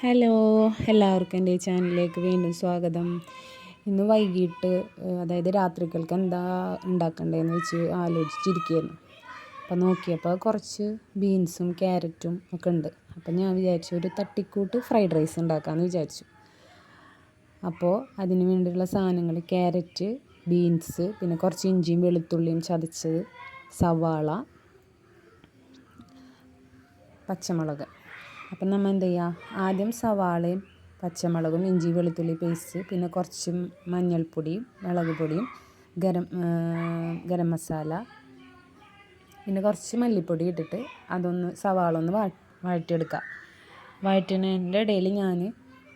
Hello, എല്ലാവർക്കും എൻ്റെ ഈ ചാനലിലേക്ക് വീണ്ടും സ്വാഗതം. ഇന്ന് വൈകിട്ട് അതായത് രാത്രികൾക്ക് എന്താ ഉണ്ടാക്കണ്ടതെന്ന് വെച്ച് ആലോചിച്ചിരിക്കുകയായിരുന്നു. അപ്പോൾ നോക്കിയപ്പോൾ കുറച്ച് ബീൻസും ക്യാരറ്റും ഒക്കെ ഉണ്ട്. അപ്പോൾ ഞാൻ വിചാരിച്ചു ഒരു തട്ടിക്കൂട്ട് ഫ്രൈഡ് റൈസ് ഉണ്ടാക്കാമെന്ന് വിചാരിച്ചു. അപ്പോൾ അതിന് വേണ്ടിയുള്ള സാധനങ്ങൾ ക്യാരറ്റ്, ബീൻസ്, പിന്നെ കുറച്ച് ഇഞ്ചിയും വെളുത്തുള്ളിയും ചതച്ചത്, സവാള, പച്ചമുളക്. അപ്പം നമ്മൾ എന്ത് ചെയ്യുക, ആദ്യം സവാളയും പച്ചമുളകും ഇഞ്ചി വെളുത്തുള്ളി പേസ്റ്റ്, പിന്നെ കുറച്ച് മഞ്ഞൾപ്പൊടിയും മുളക് പൊടിയും ഗരം മസാല, പിന്നെ കുറച്ച് മല്ലിപ്പൊടി ഇട്ടിട്ട് സവാള ഒന്ന് വഴറ്റിയെടുക്കുക. വഴറ്റുന്നതിൻ്റെ ഇടയിൽ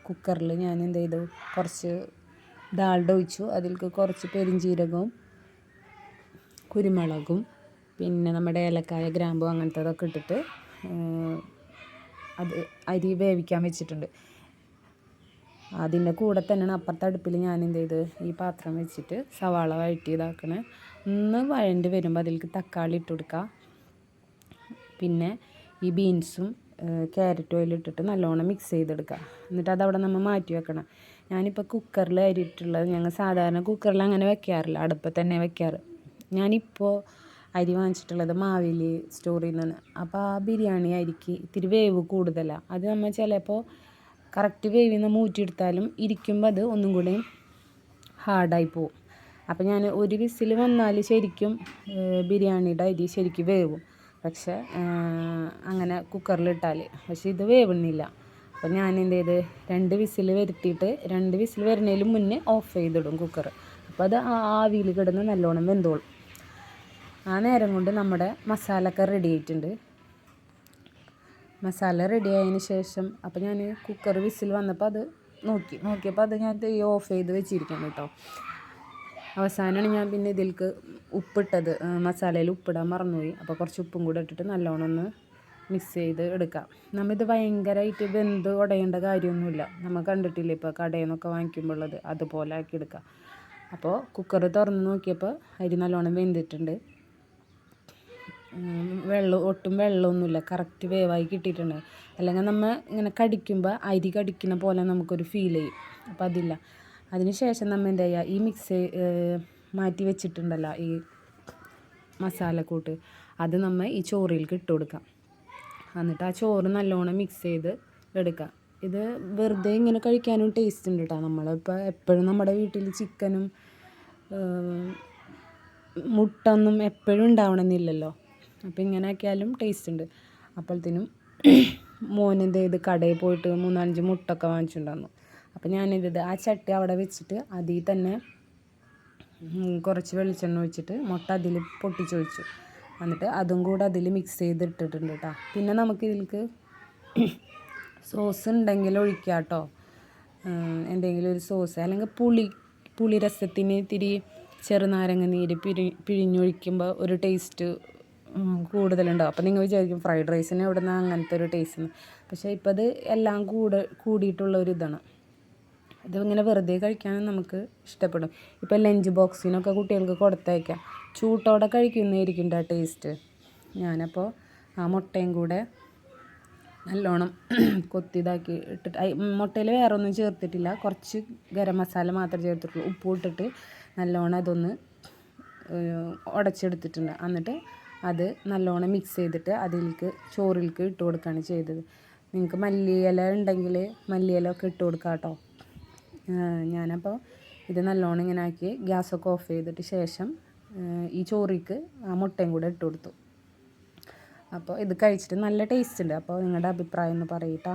കുക്കറിൽ ഞാൻ എന്ത് ചെയ്തു, കുറച്ച് ഡാൽഡ ഒഴിച്ചു. അതിലേക്ക് കുറച്ച് പെരിഞ്ചീരകവും കുരുമുളകും പിന്നെ നമ്മുടെ ഏലക്കായ, ഗ്രാമ്പു അങ്ങനത്തതൊക്കെ ഇട്ടിട്ട് അത് അരി വേവിക്കാൻ വെച്ചിട്ടുണ്ട്. അതിൻ്റെ കൂടെ തന്നെയാണ് അപ്പുറത്തെ അടുപ്പിൽ ഞാൻ എന്ത് ചെയ്ത് ഈ പാത്രം വെച്ചിട്ട് സവാള വഴറ്റിയതാക്കണേ. ഒന്ന് വഴണ്ട് വരുമ്പോൾ അതിലേക്ക് തക്കാളി ഇട്ട് കൊടുക്കുക. പിന്നെ ഈ ബീൻസും ക്യാരറ്റും അതിലിട്ടിട്ട് നല്ലോണം മിക്സ് ചെയ്തെടുക്കുക. എന്നിട്ട് അതവിടെ നമ്മൾ മാറ്റി വെക്കണം. ഞാനിപ്പോൾ കുക്കറിൽ അരിയിട്ടുള്ളത്, ഞങ്ങൾ സാധാരണ കുക്കറിൽ അങ്ങനെ വെക്കാറില്ല, അടുപ്പിൽ തന്നെ വെക്കാറ്. ഞാനിപ്പോൾ അരി വാങ്ങിച്ചിട്ടുള്ളത് മാവേലി സ്റ്റോറിൽ നിന്ന്. അപ്പോൾ ആ ബിരിയാണി അരിക്ക് ഇത്തിരി വേവ് കൂടുതലാണ്. അത് നമ്മൾ ചിലപ്പോൾ കറക്റ്റ് വേവിൽ നിന്ന് ഊറ്റിയെടുത്താലും ഇരിക്കുമ്പോൾ അത് ഒന്നും കൂടി ഹാർഡായി പോവും. അപ്പോൾ ഞാൻ ഒരു വിസിൽ വന്നാൽ ശരിക്കും ബിരിയാണിയുടെ അരി ശരിക്കും വേവും. പക്ഷേ അങ്ങനെ കുക്കറിലിട്ടാൽ പക്ഷേ ഇത് വേവുന്നില്ല. അപ്പോൾ ഞാൻ എന്ത് ചെയ്ത് 2 വിസിൽ വരുത്തിയിട്ട് 2 വിസിൽ വരുന്നതിന് മുന്നേ ഓഫ് ചെയ്തിടും കുക്കർ. അപ്പോൾ അത് ആവിയിൽ കിടന്ന് നല്ലോണം വെന്തോളും. ആ നേരം കൊണ്ട് നമ്മുടെ മസാലയൊക്കെ റെഡി ആയിട്ടുണ്ട്. മസാല റെഡി ആയതിന് ശേഷം അപ്പോൾ ഞാൻ കുക്കർ വിസിൽ വന്നപ്പോൾ അത് നോക്കിയപ്പോൾ അത് ഞാൻ ഓഫ് ചെയ്ത് വെച്ചിരിക്കണം കേട്ടോ. അവസാനമാണ് ഞാൻ പിന്നെ ഇതിലേക്ക് ഉപ്പിട്ടത്. മസാലയിൽ ഉപ്പിടാൻ മറന്നുപോയി. അപ്പോൾ കുറച്ച് ഉപ്പും കൂടെ ഇട്ടിട്ട് നല്ലോണം ഒന്ന് മിക്സ് ചെയ്ത് എടുക്കാം. നമ്മളിത് ഭയങ്കരമായിട്ട് വെന്ത് ഉടയേണ്ട കാര്യമൊന്നുമില്ല. നമ്മൾ കണ്ടിട്ടില്ലേ ഇപ്പോൾ കടയിൽ നിന്നൊക്കെ വാങ്ങിക്കുമ്പോൾ ഉള്ളത്, അതുപോലെ ആക്കി എടുക്കാം. അപ്പോൾ കുക്കർ തുറന്ന് നോക്കിയപ്പോൾ അരി നല്ലോണം വെന്തിട്ടുണ്ട്. ഒട്ടും വെള്ളമൊന്നുമില്ല, കറക്റ്റ് വേവായി കിട്ടിയിട്ടുണ്ട്. അല്ലെങ്കിൽ നമ്മൾ ഇങ്ങനെ കടിക്കുമ്പോൾ അരി കടിക്കുന്ന പോലെ നമുക്കൊരു ഫീൽ ചെയ്യും. അപ്പോൾ അതില്ല. അതിന് ശേഷം നമ്മൾ എന്താ ചെയ്യുക, ഈ മിക്സ് മാറ്റി വെച്ചിട്ടുണ്ടല്ലോ ഈ മസാലക്കൂട്ട്, അത് നമ്മൾ ഈ ചോറിലേക്ക് ഇട്ട് കൊടുക്കാം. എന്നിട്ട് ആ ചോറ് നല്ലോണം മിക്സ് ചെയ്ത് എടുക്കാം. ഇത് വെറുതെ ഇങ്ങനെ കഴിക്കാനും ടേസ്റ്റ് ഉണ്ട് കേട്ടോ. നമ്മളിപ്പോൾ എപ്പോഴും നമ്മുടെ വീട്ടിൽ ചിക്കനും മുട്ട ഒന്നും എപ്പോഴും ഉണ്ടാവണമെന്നില്ലല്ലോ. അപ്പോൾ ഇങ്ങനെ ആക്കിയാലും ടേസ്റ്റ് ഉണ്ട്. അപ്പോഴത്തേനും മോനെന്ത് ചെയ്ത് കടയിൽ പോയിട്ട് 3-5 മുട്ടൊക്കെ വാങ്ങിച്ചിട്ടുണ്ടായിരുന്നു. അപ്പോൾ ഞാനിത് ആ ചട്ടി അവിടെ വെച്ചിട്ട് അതിൽ തന്നെ കുറച്ച് വെളിച്ചെണ്ണ ഒഴിച്ചിട്ട് മുട്ട അതിൽ പൊട്ടിച്ചൊഴിച്ചു. എന്നിട്ട് അതും കൂടെ അതിൽ മിക്സ് ചെയ്തിട്ടിട്ടുണ്ട് കേട്ടോ. പിന്നെ നമുക്കിതിലേക്ക് സോസ് ഉണ്ടെങ്കിൽ ഒഴിക്കാം കേട്ടോ. എന്തെങ്കിലും ഒരു സോസ്, അല്ലെങ്കിൽ പുളി രസത്തിന് ഇത്തിരി ചെറുനാരങ്ങ നീര് പിഴിഞ്ഞൊഴിക്കുമ്പോൾ ഒരു ടേസ്റ്റ് കൂടുതലുണ്ടാവും. അപ്പോൾ നിങ്ങൾ വിചാരിക്കും ഫ്രൈഡ് റൈസിന് എവിടെ നിന്നാണ് അങ്ങനത്തെ ഒരു ടേസ്റ്റ്. പക്ഷേ ഇപ്പോൾ അത് എല്ലാം കൂടിയിട്ടുള്ള ഒരു ഇതാണ്. ഇതിങ്ങനെ വെറുതെ കഴിക്കാനും നമുക്ക് ഇഷ്ടപ്പെടും. ഇപ്പോൾ ലഞ്ച് ബോക്സിനൊക്കെ കുട്ടികൾക്ക് കൊടുത്തയക്കാം. ചൂട്ടോടെ കഴിക്കുന്നതായിരിക്കും ആ ടേസ്റ്റ്. ഞാനപ്പോൾ ആ മുട്ടയും കൂടെ നല്ലോണം കൊത്തിയതാക്കി ഇട്ടിട്ട്, മുട്ടയിൽ വേറെ ഒന്നും ചേർത്തിട്ടില്ല, കുറച്ച് ഗരം മസാല മാത്രമേ ചേർത്തിട്ടുള്ളൂ. ഉപ്പ് ഇട്ടിട്ട് നല്ലോണം അതൊന്ന് ഉടച്ചെടുത്തിട്ടുണ്ട്. എന്നിട്ട് അത് നല്ലോണം മിക്സ് ചെയ്തിട്ട് ചോറിലേക്ക് ഇട്ട് കൊടുക്കുകയാണ് ചെയ്തത്. നിങ്ങൾക്ക് മല്ലിയില ഉണ്ടെങ്കിൽ മല്ലിയില ഒക്കെ ഇട്ട് കൊടുക്കാം കേട്ടോ. ഞാനപ്പോൾ ഇത് നല്ലോണം ഇങ്ങനെ ആക്കി ഗ്യാസൊക്കെ ഓഫ് ചെയ്തിട്ട് ശേഷം ഈ ചോറിലേക്ക് ആ മുട്ടയും കൂടെ ഇട്ട് കൊടുത്തു. അപ്പോൾ ഇത് കഴിച്ചിട്ട് നല്ല ടേസ്റ്റ് ഉണ്ട്. അപ്പോൾ നിങ്ങളുടെ അഭിപ്രായം ഒന്ന് പറയട്ടോ.